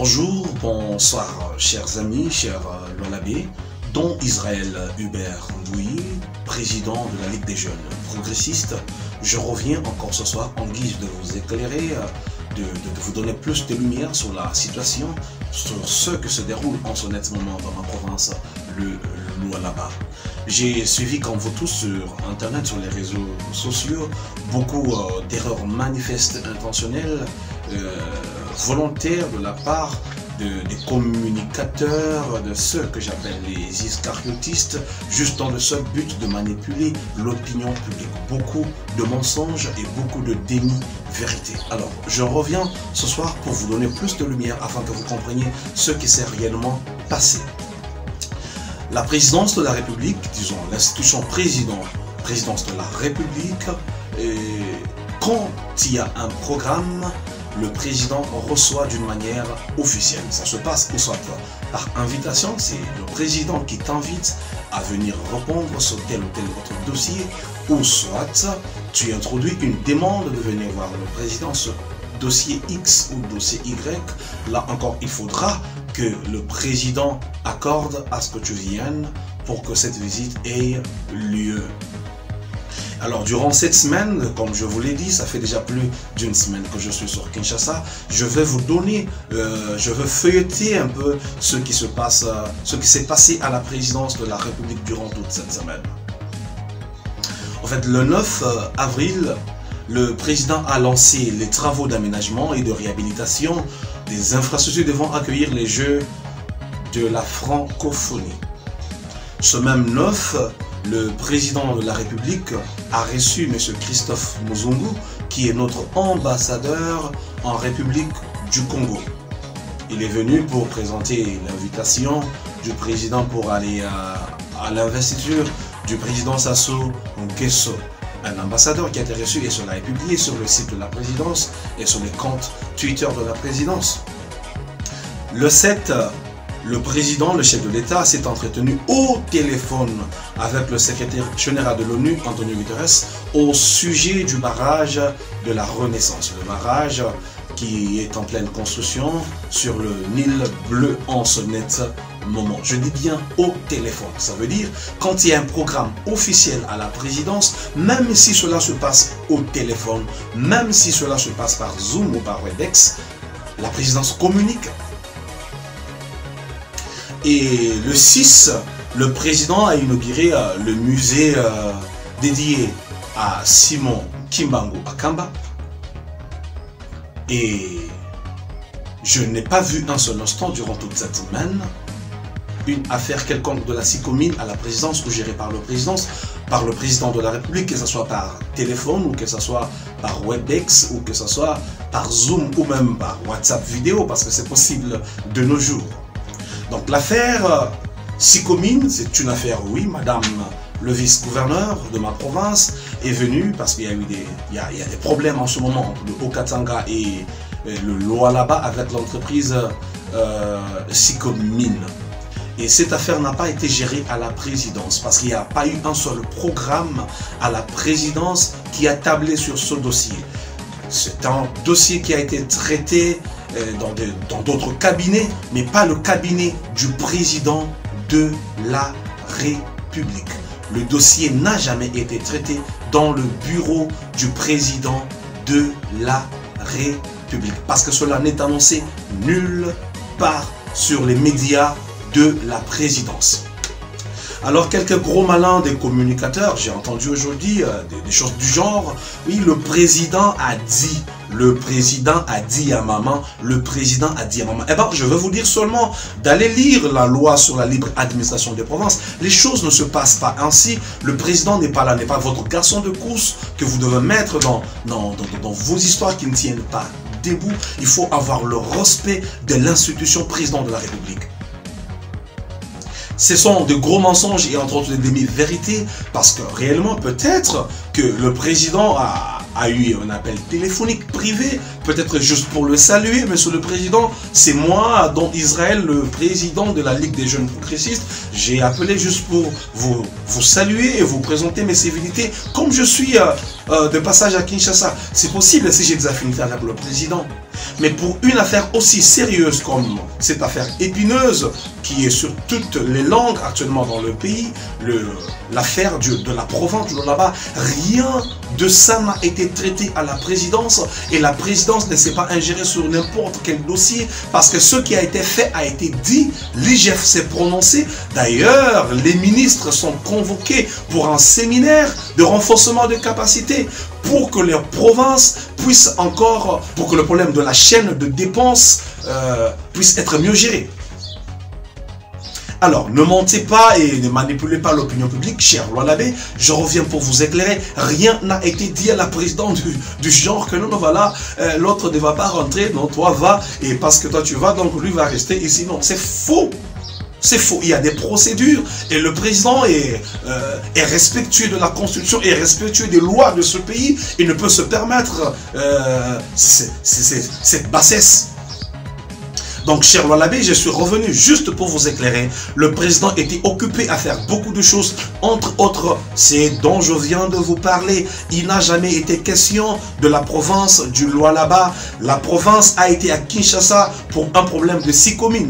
Bonjour, bonsoir, chers amis, chers Lolabé, dont Israël Hubert Mbouyi, président de la Ligue des jeunes progressistes. Je reviens encore ce soir en guise de vous éclairer, de vous donner plus de lumière sur la situation, sur ce que se déroule en ce net moment dans ma province, le Lualaba. J'ai suivi comme vous tous sur internet, sur les réseaux sociaux, beaucoup d'erreurs manifestes intentionnelles, volontaires de la part des communicateurs, de ceux que j'appelle les iscariotistes, juste dans le seul but de manipuler l'opinion publique. Beaucoup de mensonges et beaucoup de déni-vérité. Alors, je reviens ce soir pour vous donner plus de lumière afin que vous compreniez ce qui s'est réellement passé. La présidence de la République, disons l'institution présidence de la République, quand il y a un programme, le président reçoit d'une manière officielle. Ça se passe soit par invitation, c'est le président qui t'invite à venir répondre sur tel ou tel autre dossier, ou soit tu introduis une demande de venir voir le président sur dossier X ou dossier Y. Là encore, il faudra que le président accorde à ce que tu viennes pour que cette visite ait lieu. Alors, durant cette semaine, comme je vous l'ai dit, ça fait déjà plus d'une semaine que je suis sur Kinshasa, je vais vous donner, je vais feuilleter un peu ce qui se passe, ce qui s'est passé à la présidence de la République durant toute cette semaine. En fait, le 9 avril, le président a lancé les travaux d'aménagement et de réhabilitation des infrastructures devant accueillir les Jeux de la francophonie. Ce même 9, le président de la République a reçu M. Christophe Muzungu, qui est notre ambassadeur en République du Congo. Il est venu pour présenter l'invitation du président pour aller à l'investiture du président Sassou Nguesso. Un ambassadeur qui a été reçu et cela est publié sur le site de la présidence et sur les comptes Twitter de la présidence. Le 7, le président, le chef de l'État, s'est entretenu au téléphone avec le secrétaire général de l'ONU, Antonio Guterres, au sujet du barrage de la Renaissance. Le barrage qui est en pleine construction sur le Nil bleu en ce net moment. Je dis bien au téléphone. Ça veut dire quand il y a un programme officiel à la présidence, même si cela se passe au téléphone, même si cela se passe par Zoom ou par Webex, la présidence communique. Et le 6, le président a inauguré le musée dédié à Simon Kimbangu Akamba. Et je n'ai pas vu un seul instant durant toute cette semaine une affaire quelconque de la SICOMIN à la présidence ou gérée par le président de la République, que ce soit par téléphone ou que ce soit par Webex ou que ce soit par Zoom ou même par WhatsApp vidéo, parce que c'est possible de nos jours. Donc l'affaire SICOMIN, c'est une affaire, oui, madame le vice-gouverneur de ma province est venu parce qu'il y a eu il y a des problèmes en ce moment entre le Haut-Katanga et le Lualaba avec l'entreprise SICOMIN. Et cette affaire n'a pas été gérée à la présidence parce qu'il n'y a pas eu un seul programme à la présidence qui a tablé sur ce dossier. C'est un dossier qui a été traité dans d'autres cabinets, mais pas le cabinet du président de la République. Le dossier n'a jamais été traité dans le bureau du président de la République parce que cela n'est annoncé nulle part sur les médias de la présidence. Alors quelques gros malins des communicateurs, j'ai entendu aujourd'hui des choses du genre, oui, le président a dit à maman, le président a dit à maman. Eh bien, je vais vous dire seulement d'aller lire la loi sur la libre administration des provinces. Les choses ne se passent pas ainsi. Le président n'est pas là, n'est pas votre garçon de course que vous devez mettre dans vos histoires qui ne tiennent pas debout. Il faut avoir le respect de l'institution président de la République. Ce sont de gros mensonges et entre autres des demi-vérités parce que réellement peut-être que le président a eu un appel téléphonique privé peut-être juste pour le saluer, Monsieur le Président, c'est moi, Don Israël, le président de la Ligue des jeunes progressistes. J'ai appelé juste pour vous saluer et vous présenter mes civilités, comme je suis de passage à Kinshasa. C'est possible si j'ai des affinités avec le président. Mais pour une affaire aussi sérieuse comme cette affaire épineuse, qui est sur toutes les langues actuellement dans le pays, l'affaire de la province du Lualaba, rien de ça n'a été traité à la présidence, et la présidence ne s'est pas ingérée sur n'importe quel dossier, parce que ce qui a été fait a été dit, l'IGF s'est prononcé. D'ailleurs, les ministres sont convoqués pour un séminaire de renforcement de capacité pour que leur province puisse encore, pour que le problème de la chaîne de dépenses puisse être mieux géré. Alors, ne mentez pas et ne manipulez pas l'opinion publique, cher Lualabé. Je reviens pour vous éclairer. Rien n'a été dit à la présidente du genre que non, voilà, l'autre ne va pas rentrer, non, toi va, et parce que toi tu vas, donc lui va rester ici. Non, c'est faux. C'est faux. Il y a des procédures et le président est respectueux de la Constitution et respectueux des lois de ce pays. Il ne peut se permettre cette bassesse. Donc, cher Lualabé, je suis revenu juste pour vous éclairer. Le président était occupé à faire beaucoup de choses, entre autres, c'est dont je viens de vous parler. Il n'a jamais été question de la province du Lualaba. La province a été à Kinshasa pour un problème de 6 communes.